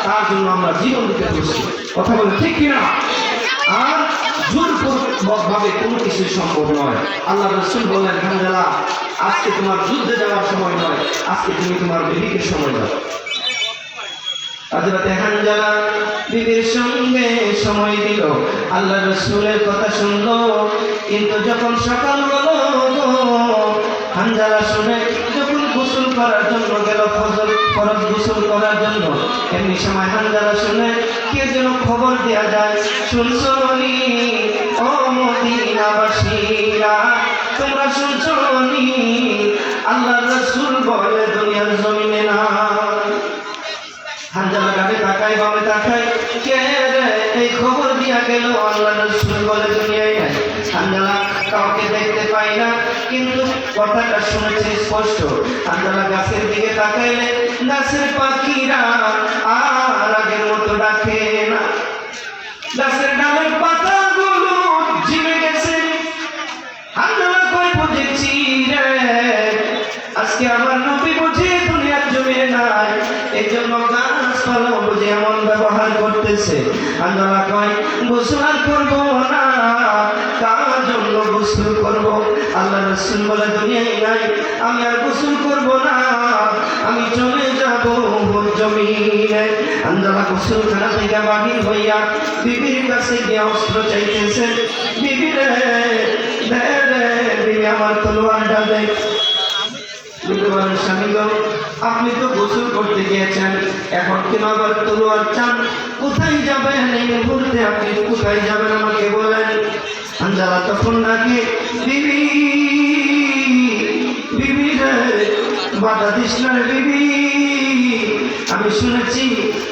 তার জন্য আমরা জীবন দিতে বসছি। কথা বলে ঠিক কিনা? আর জোরপূর্বকভাবে কোনো কিছু সম্ভব নয়। আল্লাহ রাসূল বললেন, হানজালা আজকে তোমার যুদ্ধে যাওয়ার সময় নয়, আজকে তুমি তোমার বিবিকে সময় দাও। হযরত হানজালা বিবির সঙ্গে সময় দিল, আল্লাহ রাসূলের কথা শুনলো। কিন্তু যখন সকাল হলো, হানজালা শুনে যখন গোসল করার জন্য গেল, ফরজ গোসল করার জন্য, এমনি সময় হানজালা শুনে কে যেন খবর দেয়া যায়, শুনছো নি ও মদিনাবাসীরা, তোমরা শুনছো নি আল্লাহ রাসূল বলে দুনিয়ার জমিনে না। হানজালা ডানে তাকায়, বামে তাকায়, কে রে এই খবর দিয়া গেল আল্লাহ রাসূল বলে দুনিয়ায় নাই। হানজালা কাউকে দেখতে পাই না, কিন্তু কথাটা শুনেছে স্পষ্ট। হানজালা গাছের দিকে তাকাইলে গাছের পাখিরা আর আগের মতো ডাকে না, গাছের ডালের পাতাগুলো ঝিমে গেছে। হানজালা কই বুঝেছি রে, আজকে আমার নবী বুঝে দুনিয়ার জমিনে নাই, এই জন্য গাছপালা বুঝে এমন ব্যবহার করতেছে। হানজালা কয় গোসল আর করবো না, কার জন্য গোসল করবো? আল্লাহ রাসূল বলে দুনিয়ায় নাই, আমি আর গোসল করবো না, আমি চলে যাব জমিনে। হানজালা গোসলখানা থেকে বাহির হইয়া বিবির কাছে গিয়ে অস্ত্র চাইতেছে, বিবি রে দে রে, বিবি আমার তলোয়ারটা দে। স্বামী গো, আপনি তো গোসল করতে গিয়েছেন, এখন কেন আবার তলোয়ার চান? কোথায় যাবেন এই মুহূর্তে? আপনি কোথায় যাবেন আমাকে বলেন। হানজালা তখন ডাকে, বিবি বিবি রে, বাধা দিস না রে বিবি, আমি শুনেছি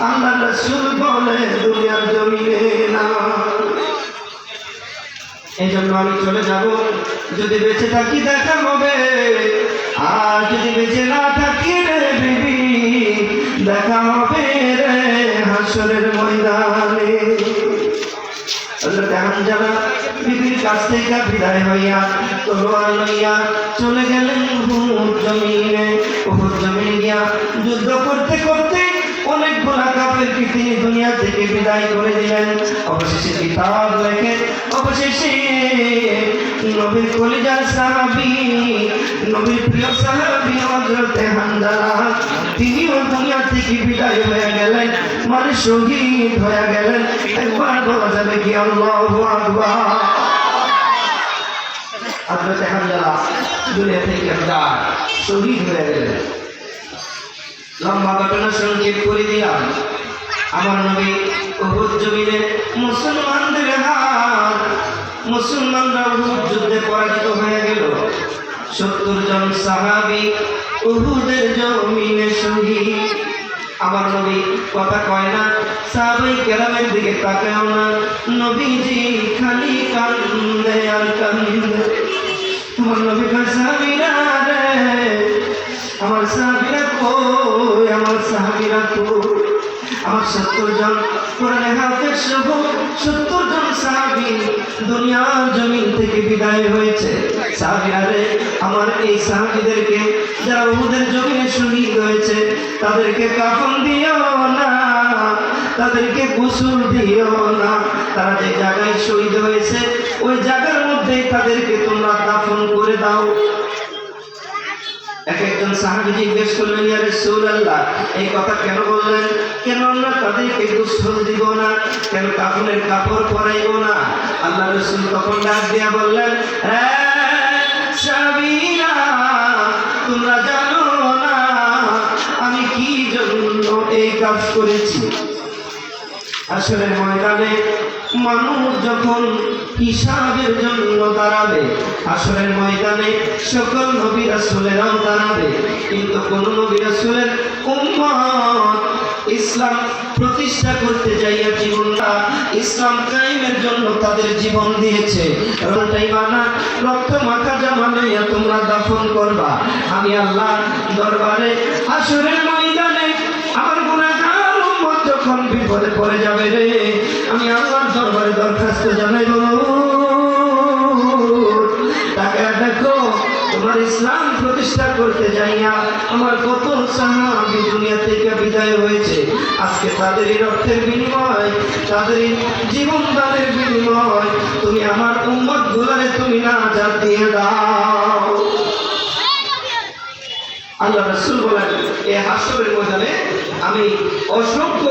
আল্লাহ রাসূল বলে দুনিয়ার জমিনে না, এই জন্য আমি চলে যাব। যদি বেঁচে থাকি দেখা হবে, আর যদি বেঁচে না থাকি রে বিবি, দেখা হবে রে হাসরের ময়দানে। হযরত হানজালা বিবির কাছ থেকে বিদায় হইয়া তলোয়ার লইয়া চলে গেলেন উহুদ জমিনে। উহুদ জমিনে গিয়া যুদ্ধ করতে করতে অনেকগুলা কাফেরকে তিনি দুনিয়া থেকে বিদায় করে দিলেন। অবশেষে কিতাব লেখে, অবশেষে নবীর কলিজার সাহাবী, নবীর প্রিয় সাহাবী হযরত হানজালা, তিনিও দুনিয়া থেকে বিদায় হয়ে গেলেন, মানে শহীদ হয়ে গেলেন। একবার বলা যাবে কি আল্লাহু আকবার। হযরত হানজালা দুনিয়া থেকে বিদায়, শহীদ হয়ে গেলেন। লম্বা ঘটনা সংক্ষেপ করে দিলাম। আমার নবী উহুদ জমিনে মুসলমানদের হাত, মুসলমানরা উহুদ যুদ্ধে পরাজিত হয়ে গেল। 70 জন সাহাবী উহুদের জমিনে শহীদ। আমার নবী কথা কয় না, সাহাবায়ে কেরামের দিকে তাকায়ও না, নবীজি খালি কান্দে আর কান্দে। আমার নবী কয় সাহাবীরা রে, আমার সাহাবীরা কই, আমার সাহাবীরা কই? আমার 70 জন কোরআনে হাফেজ সহ 70 জন সাহাবী দুনিয়ার জমিন থেকে বিদায় হয়েছে। সাহাবীরা রে, আমার এই সাহাবীদেরকে যারা উহুদের জমিনে শহীদ হয়েছে, তাদেরকে কাফন দিও না, তাদেরকে গোসল দিও না, তারা যে জায়গায় শহীদ হয়েছে ওই জায়গার মধ্যে তাদেরকে তোমরা দাফন করে দাও। একজন সাহাবী জিজ্ঞেস করলেন, ইয়া রাসূলুল্লাহ, এই কথা কেন বললেন? কেন আমরা তাদেরকে গোসল দিব না, কেন কাফনের কাপড় পরাইব না? আল্লাহ রাসূল তখন ডাক দিয়া বললেন, সাহাবীরা, তোমরা জানো না আমি কি জন্য এই কাজ করেছি? আসলে ময়দানে মানুষ যখন হিসাবের জন্য দাঁড়াবে, আসরের ময়দানে সকল নবী রাসূলেরাও দাঁড়াবে, কিন্তু কোন নবী রাসূলের উম্মত ইসলাম প্রতিষ্ঠা করতে যাইয়া জীবনটা ইসলাম কায়েমের জন্য তাদের জীবন দিয়েছে। রোলটাই মানা, রক্ত মাখা জামা লইয়া তোমরা দাফন করবা। আমি আল্লাহ দরবারে আসরের ময়দানে আমার গুনাহগার উম্মত যখন বিপদে পড়ে যাবে রে, আমি আল্লাহর দরবারে দরখাস্ত জানাইব, তাকে দেখো তোমার ইসলাম প্রতিষ্ঠা করতে যাইয়া আমার কত সাহাবী দুনিয়া থেকে বিদায় হয়েছে। আজকে তাদের রক্তের বিনিময়, তাদের জীবন দানের বিনিময় তুমি আমার উম্মত গুলারে তুমি নাজাত দিয়ে দাও। আল্লাহ রাসূল বলেন, এই হাসরের ময়দানে আমি অসংখ্য